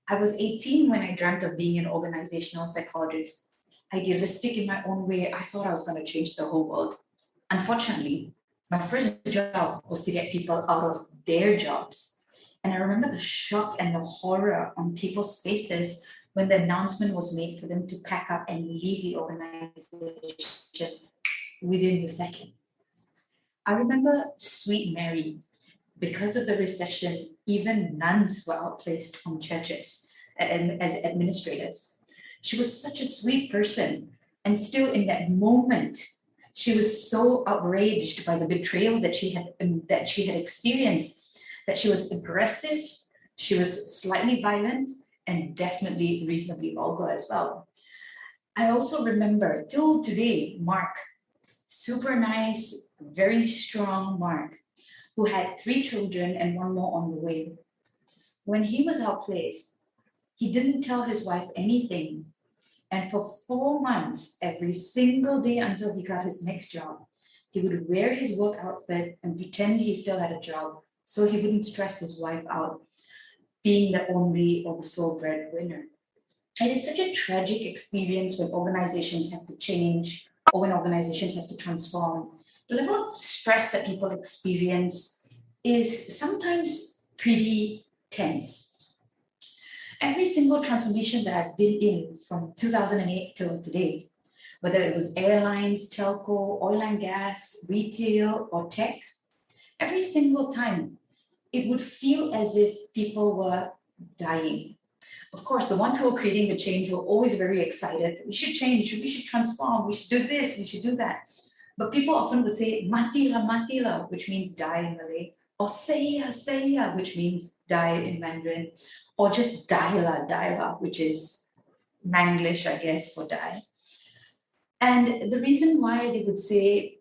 I was 18 when I dreamt of being an organizational psychologist. Idealistic in my own way, I thought I was going to change the whole world. Unfortunately, my first job was to get people out of their jobs. And I remember the shock and the horror on people's faces when the announcement was made for them to pack up and leave the organization within the second. I remember Sweet Mary. Because of the recession, even nuns were outplaced from churches as administrators. She was such a sweet person. And still in that moment, she was so outraged by the betrayal that she had experienced that she was aggressive, she was slightly violent, and definitely reasonably vulgar as well. I also remember till today, Mark, super nice, very strong Mark, who had 3 children and one more on the way. When he was outplaced, he didn't tell his wife anything. And for 4 months, every single day until he got his next job, he would wear his work outfit and pretend he still had a job so he wouldn't stress his wife out, being the only or the sole breadwinner. It is such a tragic experience when organizations have to change or when organizations have to transform. The level of stress that people experience is sometimes pretty tense. Every single transformation that I've been in from 2008 till today, whether it was airlines, telco, oil and gas, retail, or tech, every single time it would feel as if people were dying. Of course, the ones who are creating the change were always very excited. We should change, we should transform, we should do this, we should do that. But people often would say, mati la, which means die in Malay, or say ya, which means die in Mandarin, or just die la, which is Manglish, I guess, for die. And the reason why they would say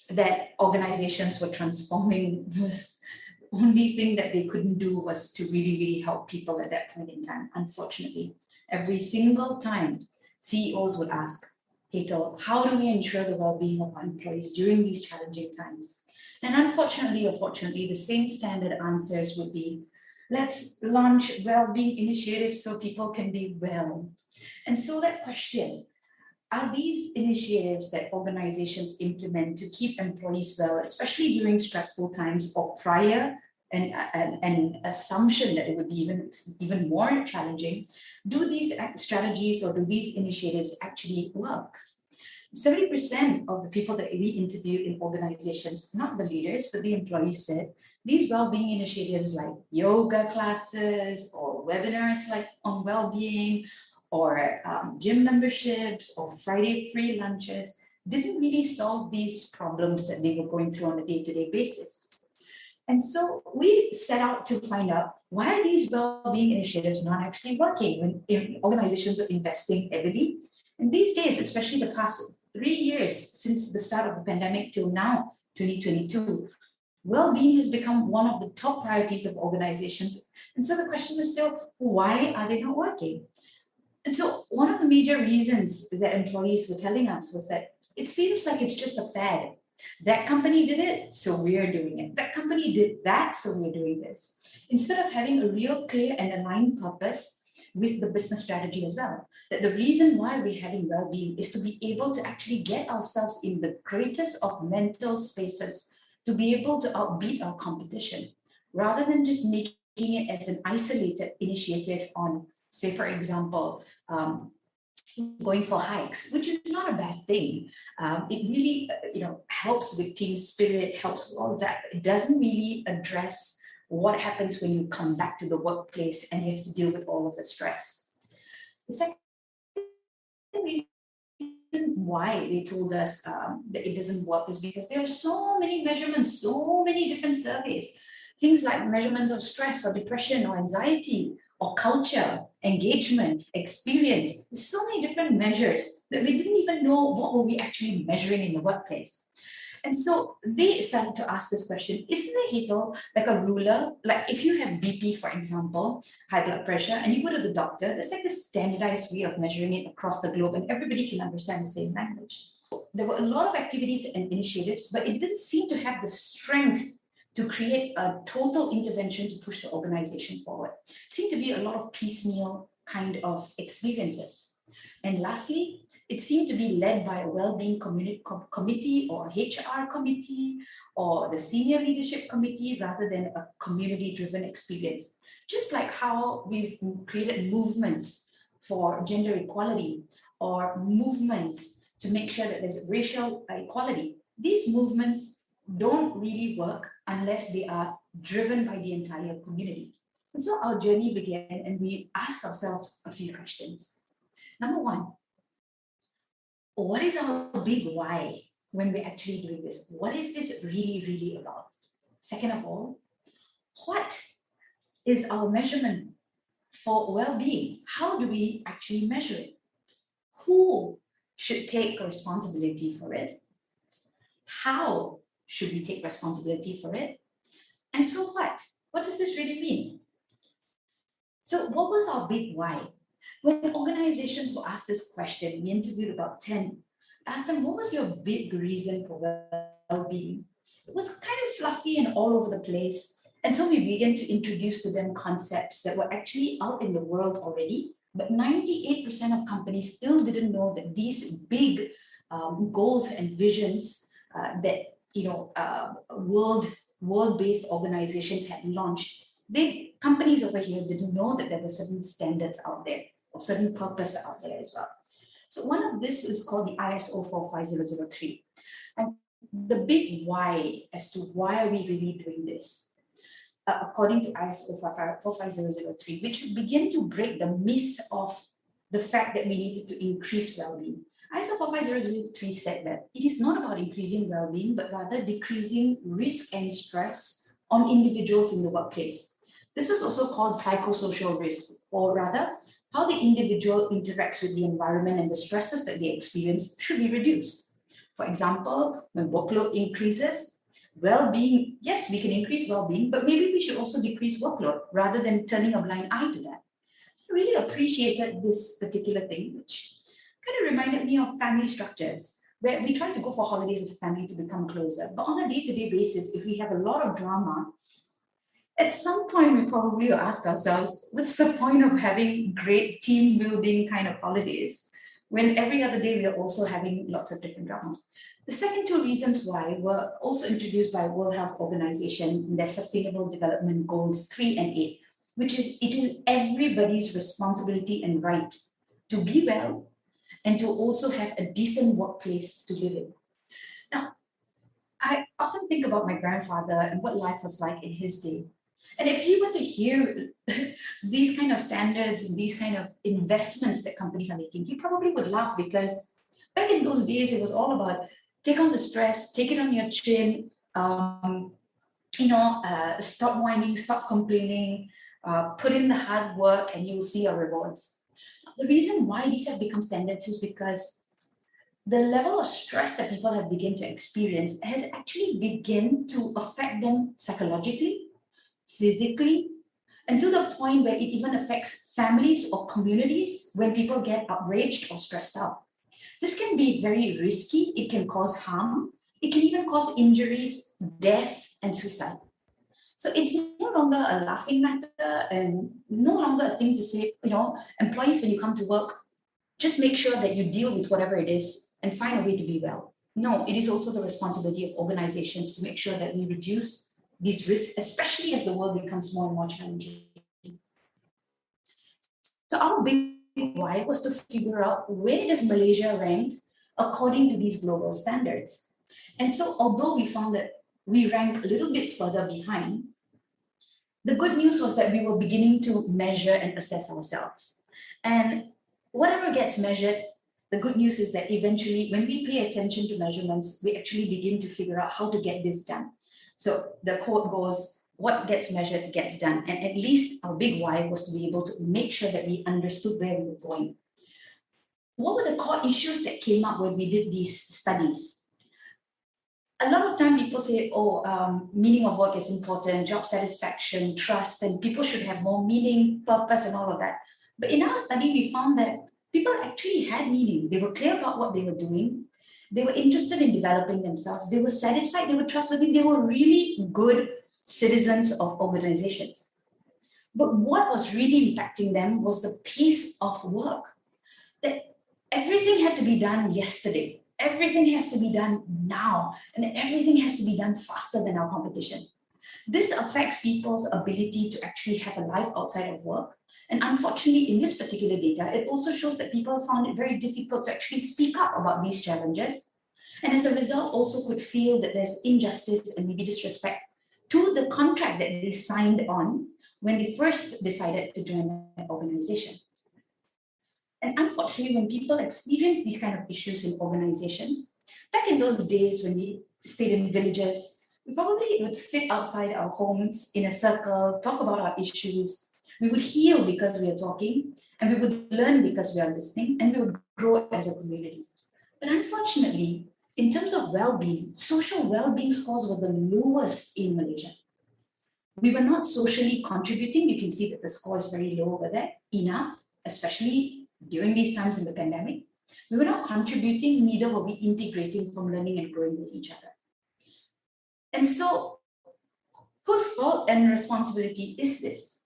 that organizations were transforming was the only thing that they couldn't do was to really, really help people at that point in time. Unfortunately, every single time CEOs would ask, Hetal, how do we ensure the well-being of our employees during these challenging times? And unfortunately or fortunately, the same standard answers would be, let's launch well-being initiatives so people can be well. And so that question, are these initiatives that organizations implement to keep employees well, especially during stressful times or prior an assumption that it would be even more challenging, do these strategies or do these initiatives actually work? 70% of the people that we interviewed in organizations, not the leaders, but the employees said, these well-being initiatives like yoga classes or webinars like on well-being or gym memberships or Friday free lunches didn't really solve these problems that they were going through on a day-to-day basis. And so we set out to find out why are these well-being initiatives not actually working when organizations are investing heavily. And these days, especially the past 3 years since the start of the pandemic till now, 2022, well-being has become one of the top priorities of organizations. And so the question is still, why are they not working? And so one of the major reasons that employees were telling us was that it seems like it's just a fad. That company did it, so we're doing it. That company did that, so we're doing this. Instead of having a real clear and aligned purpose with the business strategy as well. That the reason why we're having well-being is to be able to actually get ourselves in the greatest of mental spaces to be able to outbeat our competition, rather than just making it as an isolated initiative on, say, for example, going for hikes, which is not a bad thing. It really, helps with team spirit, helps with all that. It doesn't really address what happens when you come back to the workplace and you have to deal with all of the stress. The second reason why they told us that it doesn't work is because there are so many measurements, so many different surveys, things like measurements of stress or depression or anxiety or culture, engagement, experience. There's so many different measures that we didn't even know what were we actually measuring in the workplace. And so they started to ask this question, isn't the Hetal like a ruler? Like if you have BP, for example, high blood pressure, and you go to the doctor, there's like this standardized way of measuring it across the globe and everybody can understand the same language. There were a lot of activities and initiatives, but it didn't seem to have the strength to create a total intervention to push the organization forward. Seem to be a lot of piecemeal kind of experiences. And lastly, it seemed to be led by a well-being committee or HR committee or the senior leadership committee rather than a community-driven experience. Just like how we've created movements for gender equality or movements to make sure that there's racial equality. These movements don't really work unless they are driven by the entire community. And so our journey began and we asked ourselves a few questions. Number one, what is our big why when we're actually doing this? What is this really, really about? Second of all, what is our measurement for well-being? How do we actually measure it? Who should take responsibility for it? How should we take responsibility for it? And so what? What does this really mean? So what was our big why? When organizations were asked this question, we interviewed about 10, asked them, what was your big reason for well-being? It was kind of fluffy and all over the place. And so we began to introduce to them concepts that were actually out in the world already, but 98% of companies still didn't know that these big goals and visions that world-based organizations had launched, companies over here didn't know that there were certain standards out there or certain purpose out there as well. So one of this is called the ISO 45003. And the big why as to why are we really doing this? According to ISO 45003, which began to break the myth of the fact that we needed to increase well-being. ISO 45003 said that it is not about increasing well-being, but rather decreasing risk and stress on individuals in the workplace. This is also called psychosocial risk, or rather, how the individual interacts with the environment and the stresses that they experience should be reduced. For example, when workload increases, well-being, yes, we can increase well-being, but maybe we should also decrease workload rather than turning a blind eye to that. So I really appreciated this particular thing, which kind of reminded me of family structures, where we try to go for holidays as a family to become closer. But on a day-to-day basis, if we have a lot of drama, at some point we probably will ask ourselves, what's the point of having great team building kind of holidays when every other day we are also having lots of different drama? The second two reasons why were also introduced by World Health Organization in their Sustainable Development Goals 3 and 8, which is it is everybody's responsibility and right to be well and to also have a decent workplace to live in. Now, I often think about my grandfather and what life was like in his day. And if he were to hear these kind of standards and these kind of investments that companies are making, he probably would laugh, because back in those days, it was all about take on the stress, take it on your chin, stop whining, stop complaining, put in the hard work and you will see your rewards. The reason why these have become standards is because the level of stress that people have begun to experience has actually begun to affect them psychologically, physically, and to the point where it even affects families or communities when people get outraged or stressed out. This can be very risky. It can cause harm. It can even cause injuries, death, and suicide. So it's no longer a laughing matter and no longer a thing to say, employees, when you come to work, just make sure that you deal with whatever it is and find a way to be well. No, it is also the responsibility of organizations to make sure that we reduce these risks, especially as the world becomes more and more challenging. So our big why was to figure out where does Malaysia rank according to these global standards. And so although we found that we rank a little bit further behind, the good news was that we were beginning to measure and assess ourselves. And whatever gets measured, the good news is that eventually when we pay attention to measurements, we actually begin to figure out how to get this done. So the quote goes, what gets measured gets done. And at least our big why was to be able to make sure that we understood where we were going. What were the core issues that came up when we did these studies? A lot of time people say, meaning of work is important, job satisfaction, trust, and people should have more meaning, purpose, and all of that. But in our study, we found that people actually had meaning. They were clear about what they were doing. They were interested in developing themselves. They were satisfied. They were trustworthy. They were really good citizens of organizations. But what was really impacting them was the pace of work. That everything had to be done yesterday. Everything has to be done now, and everything has to be done faster than our competition. This affects people's ability to actually have a life outside of work. And unfortunately, in this particular data, it also shows that people found it very difficult to actually speak up about these challenges. And as a result, also could feel that there's injustice and maybe disrespect to the contract that they signed on when they first decided to join an organization. And unfortunately, when people experience these kind of issues in organizations, back in those days when we stayed in villages, we probably would sit outside our homes in a circle, talk about our issues. We would heal because we are talking, and we would learn because we are listening, and we would grow as a community. But unfortunately, in terms of well-being, social well-being scores were the lowest in Malaysia. We were not socially contributing. You can see that the score is very low over there, enough, especially during these times in the pandemic. We were not contributing, neither were we integrating from learning and growing with each other. And so, whose fault and responsibility is this?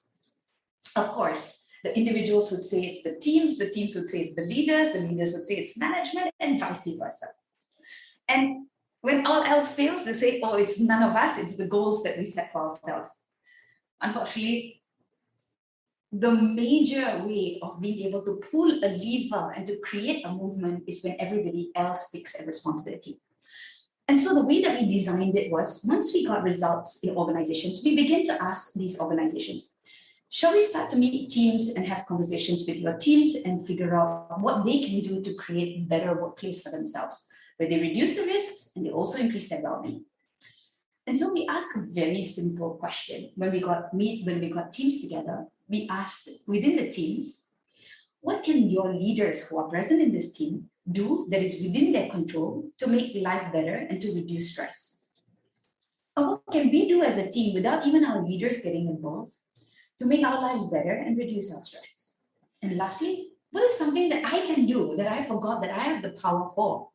Of course, the individuals would say it's the teams would say it's the leaders would say it's management, and vice versa. And when all else fails, they say, oh, it's none of us, it's the goals that we set for ourselves. Unfortunately, the major way of being able to pull a lever and to create a movement is when everybody else takes a responsibility. And so the way that we designed it was, once we got results in organizations, we began to ask these organizations, shall we start to meet teams and have conversations with your teams and figure out what they can do to create a better workplace for themselves, where they reduce the risks and they also increase their well-being. And so we asked a very simple question. When we got teams together, we asked within the teams, what can your leaders who are present in this team do that is within their control to make life better and to reduce stress? And what can we do as a team without even our leaders getting involved to make our lives better and reduce our stress? And lastly, what is something that I can do that I forgot that I have the power for,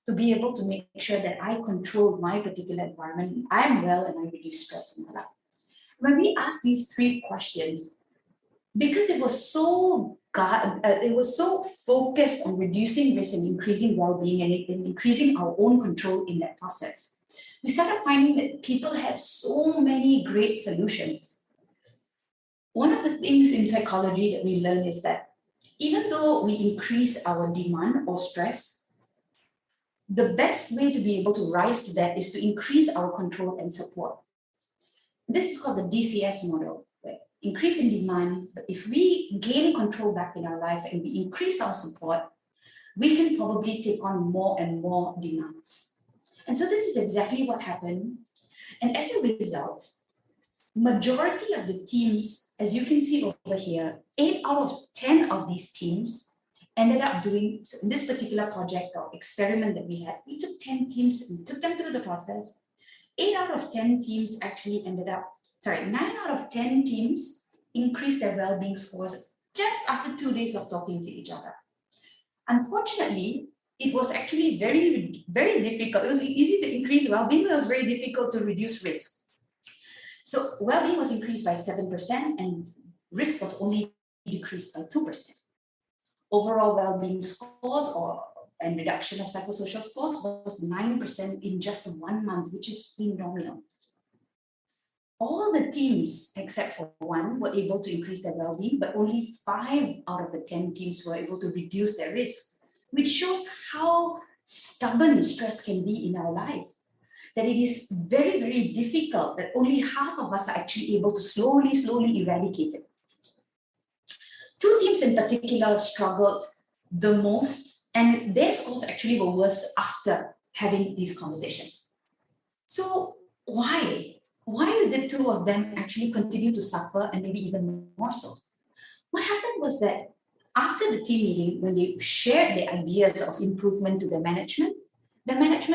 to be able to make sure that I control my particular environment, I am well, and I reduce stress in my life? When we asked these three questions, because it was so focused on reducing risk and increasing well-being and increasing our own control in that process, we started finding that people had so many great solutions. One of the things in psychology that we learn is that even though we increase our demand or stress, the best way to be able to rise to that is to increase our control and support. This is called the DCS model, where increase in demand, but if we gain control back in our life and we increase our support, we can probably take on more and more demands. And so this is exactly what happened. And as a result, majority of the teams, as you can see over here, 8 out of 10 of these teams ended up doing, so in this particular project or experiment that we had, we took 10 teams and took them through the process. 8 out of 10 teams actually 9 out of 10 teams increased their well-being scores just after 2 days of talking to each other. Unfortunately, it was actually very, very difficult. It was easy to increase well-being, but it was very difficult to reduce risk. So well-being was increased by 7% and risk was only decreased by 2%. Overall well-being scores and reduction of psychosocial scores was 9% in just 1 month, which is phenomenal. All the teams, except for one, were able to increase their well-being, but only 5 out of the 10 teams were able to reduce their risk, which shows how stubborn stress can be in our life. That it is very, very difficult, that only half of us are actually able to slowly eradicate it. 2 teams in particular struggled the most, and their scores actually were worse after having these conversations. So why? Why did 2 of them actually continue to suffer, and maybe even more so? What happened was that after the team meeting, when they shared their ideas of improvement to the management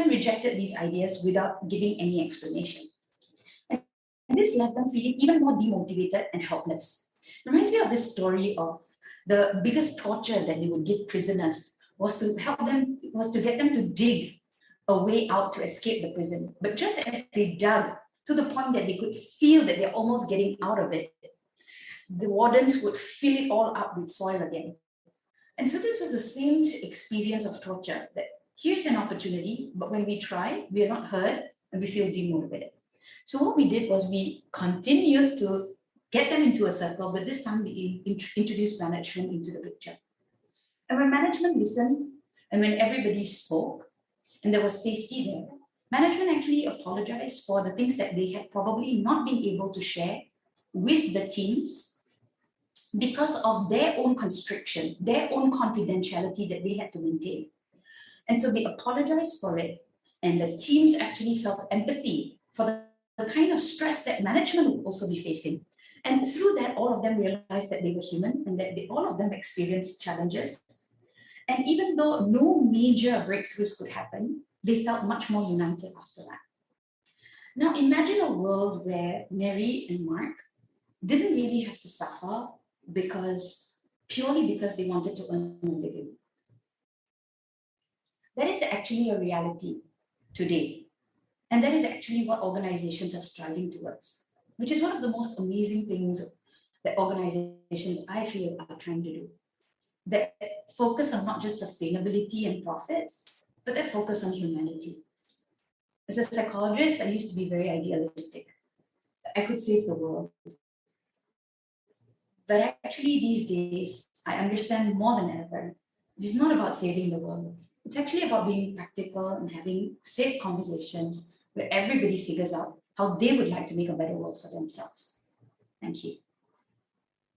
rejected these ideas without giving any explanation. And this left them feeling even more demotivated and helpless. It reminds me of this story of the biggest torture that they would give prisoners was to get them to dig a way out to escape the prison. But just as they dug, to the point that they could feel that they're almost getting out of it, the wardens would fill it all up with soil again. And so this was the same experience of torture, that here's an opportunity, but when we try, we are not heard and we feel demotivated. So what we did was we continued to get them into a circle, but this time we introduced management into the picture. And when management listened, and when everybody spoke, and there was safety there, management actually apologized for the things that they had probably not been able to share with the teams because of their own constriction, their own confidentiality that they had to maintain. And so they apologized for it, and the teams actually felt empathy for the kind of stress that management would also be facing. And through that, all of them realized that they were human and that all of them experienced challenges. And even though no major breakthroughs could happen, they felt much more united after that. Now imagine a world where Mary and Mark didn't really have to suffer purely because they wanted to earn a living. That is actually a reality today. And that is actually what organizations are striving towards, which is one of the most amazing things that organizations, I feel, are trying to do. That focus on not just sustainability and profits, but that focus on humanity. As a psychologist, I used to be very idealistic. I could save the world. But actually these days, I understand more than ever, it's not about saving the world. It's actually about being practical and having safe conversations where everybody figures out how they would like to make a better world for themselves. Thank you.